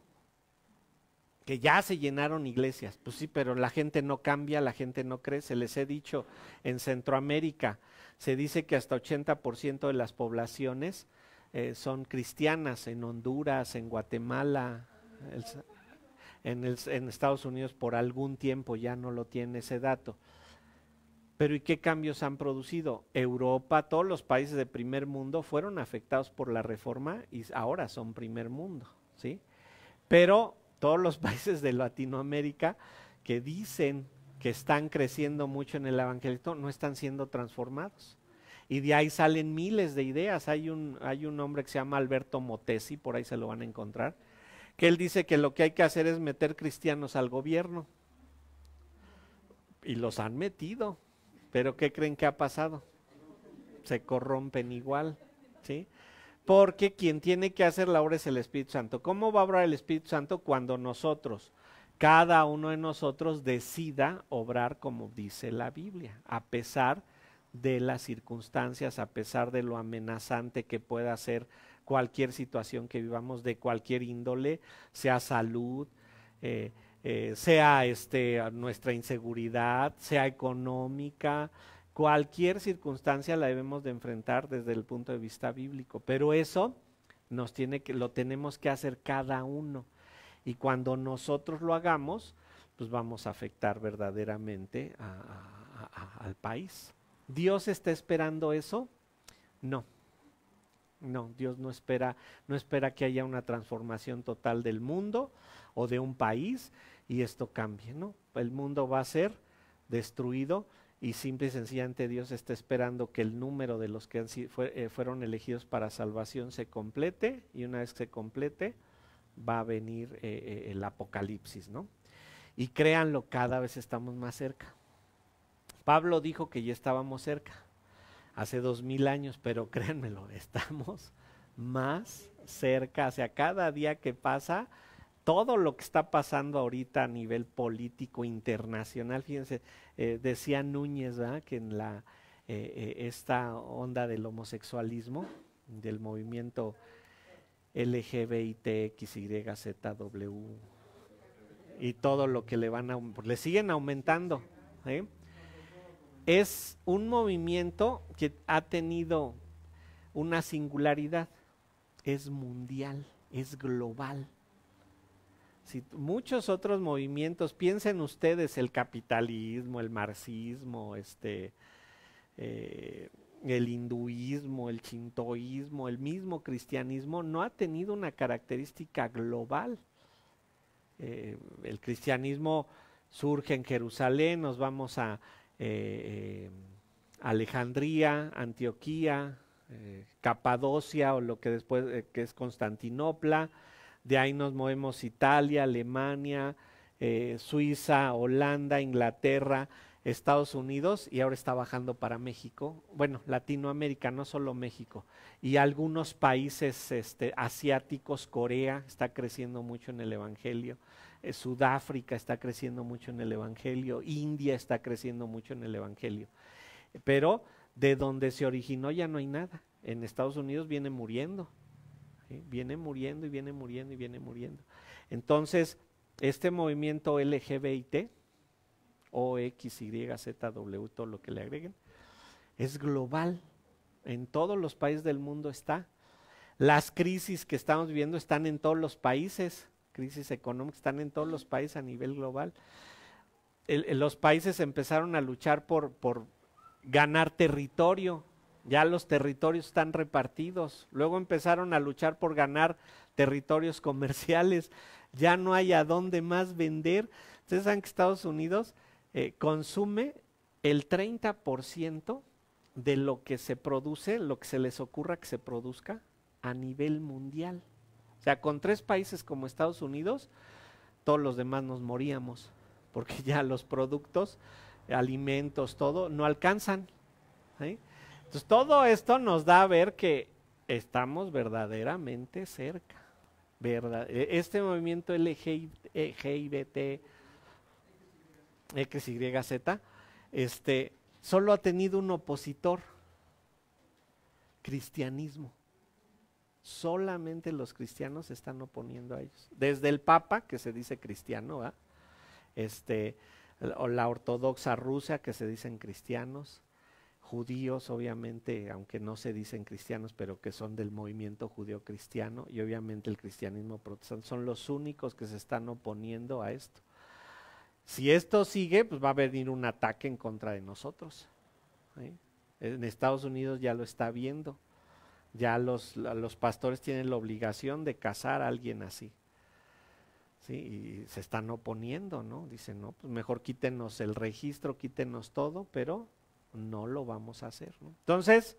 que ya se llenaron iglesias. Pues sí, pero la gente no cambia, la gente no crece. Les he dicho, en Centroamérica se dice que hasta 80% de las poblaciones son cristianas. En Honduras, en Guatemala, en Estados Unidos por algún tiempo ya no lo tiene ese dato. Pero ¿y qué cambios han producido? Europa, todos los países de primer mundo fueron afectados por la reforma y ahora son primer mundo, ¿sí? Pero todos los países de Latinoamérica que dicen que están creciendo mucho en el evangelismo no están siendo transformados. Y de ahí salen miles de ideas. Hay un hombre que se llama Alberto Motesi, por ahí se lo van a encontrar, que él dice que lo que hay que hacer es meter cristianos al gobierno. Y los han metido. Pero ¿qué creen que ha pasado? Se corrompen igual, ¿sí? Porque quien tiene que hacer la obra es el Espíritu Santo. ¿Cómo va a obrar el Espíritu Santo? Cuando nosotros, cada uno de nosotros, decida obrar como dice la Biblia, a pesar de las circunstancias, a pesar de lo amenazante que pueda ser cualquier situación que vivamos de cualquier índole, sea salud, sea nuestra inseguridad, sea económica, cualquier circunstancia la debemos de enfrentar desde el punto de vista bíblico. Pero eso lo tenemos que hacer cada uno. Y cuando nosotros lo hagamos, pues vamos a afectar verdaderamente al país. ¿Dios está esperando eso? No. No, Dios no espera que haya una transformación total del mundo o de un país y esto cambie, ¿no? El mundo va a ser destruido y simple y sencillamente Dios está esperando que el número de los que fueron elegidos para salvación se complete y una vez que se complete va a venir el apocalipsis, ¿no? Y créanlo, cada vez estamos más cerca. Pablo dijo que ya estábamos cerca hace 2000 años, pero créanmelo, estamos más cerca, o sea, cada día que pasa, todo lo que está pasando ahorita a nivel político internacional, fíjense, decía Núñez, ¿verdad? Que en esta onda del homosexualismo, del movimiento LGBTXYZW y todo lo que le siguen aumentando, ¿eh? Es un movimiento que ha tenido una singularidad, es mundial, es global. Si muchos otros movimientos, piensen ustedes el capitalismo, el marxismo, el hinduismo, el shintoísmo, el mismo cristianismo, no ha tenido una característica global. El cristianismo surge en Jerusalén, nos vamos a Alejandría, Antioquía, Capadocia o lo que después que es Constantinopla, de ahí nos movemos Italia, Alemania, Suiza, Holanda, Inglaterra, Estados Unidos y ahora está bajando para México, bueno, Latinoamérica, no solo México, y algunos países asiáticos, Corea está creciendo mucho en el Evangelio, Sudáfrica está creciendo mucho en el Evangelio, India está creciendo mucho en el Evangelio, pero de donde se originó ya no hay nada, en Estados Unidos viene muriendo, ¿sí? Viene muriendo y viene muriendo y viene muriendo. Entonces, este movimiento LGBT, o X, Y, Z, W, todo lo que le agreguen, es global, en todos los países del mundo está. Las crisis que estamos viviendo están en todos los países, crisis económicas están en todos los países a nivel global. Los países empezaron a luchar por ganar territorio, ya los territorios están repartidos, luego empezaron a luchar por ganar territorios comerciales, ya no hay a dónde más vender. Ustedes saben que Estados Unidos consume el 30% de lo que se produce, lo que se les ocurra que se produzca a nivel mundial. O sea, con 3 países como Estados Unidos, todos los demás nos moríamos, porque ya los productos, alimentos, todo, no alcanzan, ¿sí? Entonces todo esto nos da a ver que estamos verdaderamente cerca, ¿verdad? Este movimiento LGBT, XYZ, solo ha tenido un opositor, cristianismo. Solamente los cristianos se están oponiendo a ellos. Desde el Papa, que se dice cristiano, ¿va? O la ortodoxa rusa, que se dicen cristianos, judíos, obviamente, aunque no se dicen cristianos, pero que son del movimiento judío-cristiano, y obviamente el cristianismo protestante, son los únicos que se están oponiendo a esto. Si esto sigue, pues va a venir un ataque en contra de nosotros, ¿sí? En Estados Unidos ya lo está viendo, ya los pastores tienen la obligación de casar a alguien así, ¿sí? Y se están oponiendo, ¿no? Dicen, no, pues mejor quítenos el registro, quítenos todo, pero no lo vamos a hacer, ¿no? Entonces,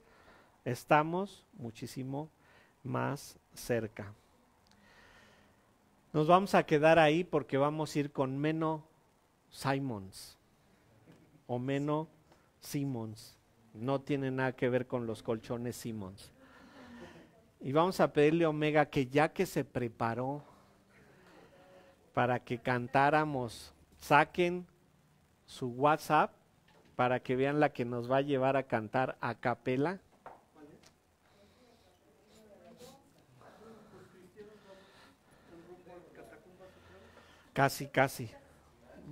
estamos muchísimo más cerca. Nos vamos a quedar ahí porque vamos a ir con Menno Simons o Menno Simons. No tiene nada que ver con los colchones Simons. Y vamos a pedirle a Omega que ya que se preparó para que cantáramos, saquen su WhatsApp para que vean la que nos va a llevar a cantar a capela. Casi, casi.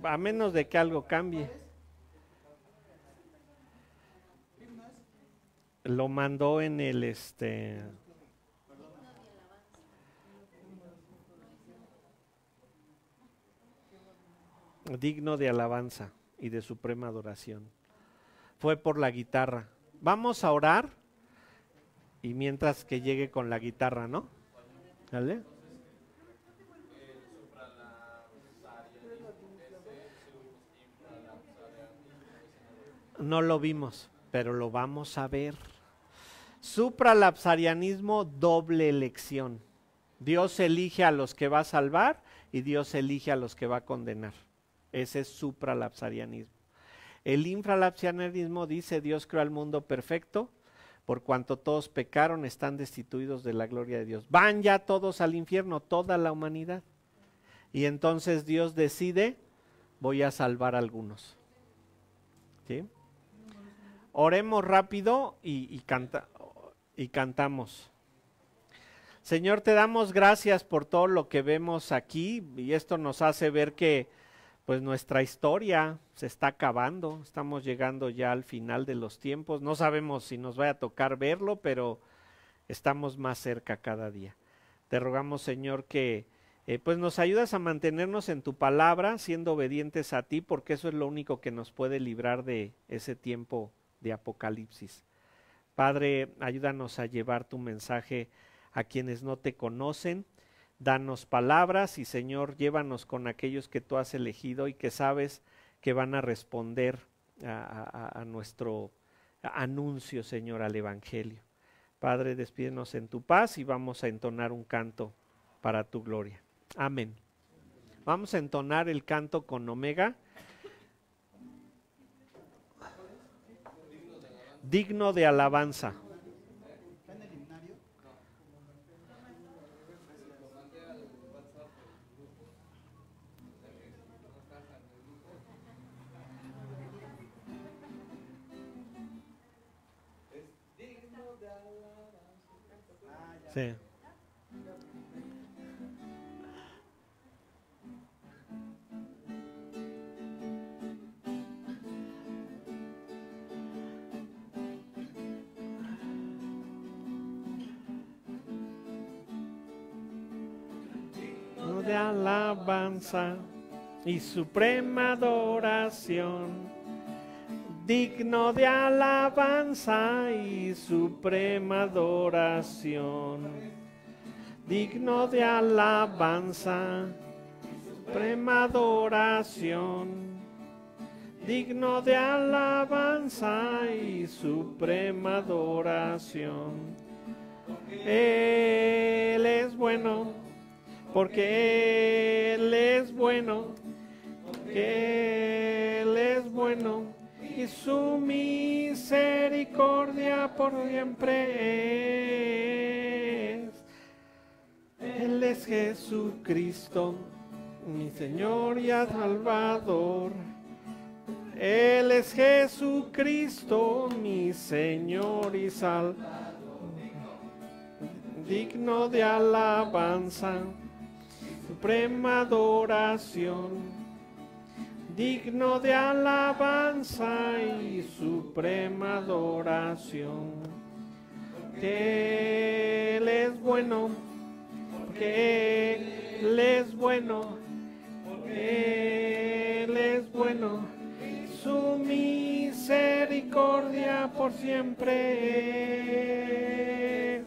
A menos de que algo cambie. Lo mandó en el digno de alabanza y de suprema adoración. Fue por la guitarra. Vamos a orar y mientras que llegue con la guitarra, ¿no? ¿Vale? No lo vimos, pero lo vamos a ver. Supralapsarianismo, doble elección. Dios elige a los que va a salvar y Dios elige a los que va a condenar. Ese es supralapsarianismo. El infralapsarianismo dice: Dios creó al mundo perfecto, por cuanto todos pecaron, están destituidos de la gloria de Dios. Van ya todos al infierno, toda la humanidad. Y entonces Dios decide: voy a salvar a algunos. ¿Sí? Oremos rápido y cantamos. Señor, te damos gracias por todo lo que vemos aquí, y esto nos hace ver que pues nuestra historia se está acabando. Estamos llegando ya al final de los tiempos. No sabemos si nos vaya a tocar verlo, pero estamos más cerca cada día. Te rogamos, Señor, que pues nos ayudas a mantenernos en tu palabra, siendo obedientes a ti, porque eso es lo único que nos puede librar de ese tiempo de apocalipsis. Padre, ayúdanos a llevar tu mensaje a quienes no te conocen. Danos palabras y, Señor, llévanos con aquellos que tú has elegido y que sabes que van a responder a nuestro anuncio, Señor, al Evangelio. Padre, despídenos en tu paz y vamos a entonar un canto para tu gloria. Amén. Vamos a entonar el canto con Omega. Digno de alabanza. Sí. De alabanza y suprema adoración, digno de alabanza y suprema adoración, digno de alabanza, suprema adoración, digno de alabanza y suprema adoración. Él es bueno, porque Él es bueno, porque Él es bueno, y su misericordia por siempre es. Él es Jesucristo, mi Señor y Salvador. Él es Jesucristo, mi Señor y Salvador. Digno de alabanza, suprema adoración, digno de alabanza y suprema adoración. Que Él es bueno, porque Él es bueno, porque Él es bueno, su misericordia por siempre es.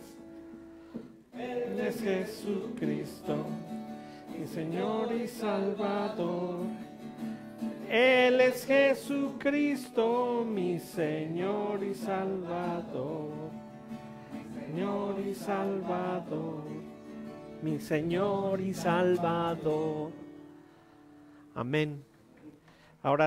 Él es Jesucristo, mi Señor y Salvador. Él es Jesucristo, mi Señor y Salvador. Señor y Salvador, mi Señor y Salvador. Amén. Ahora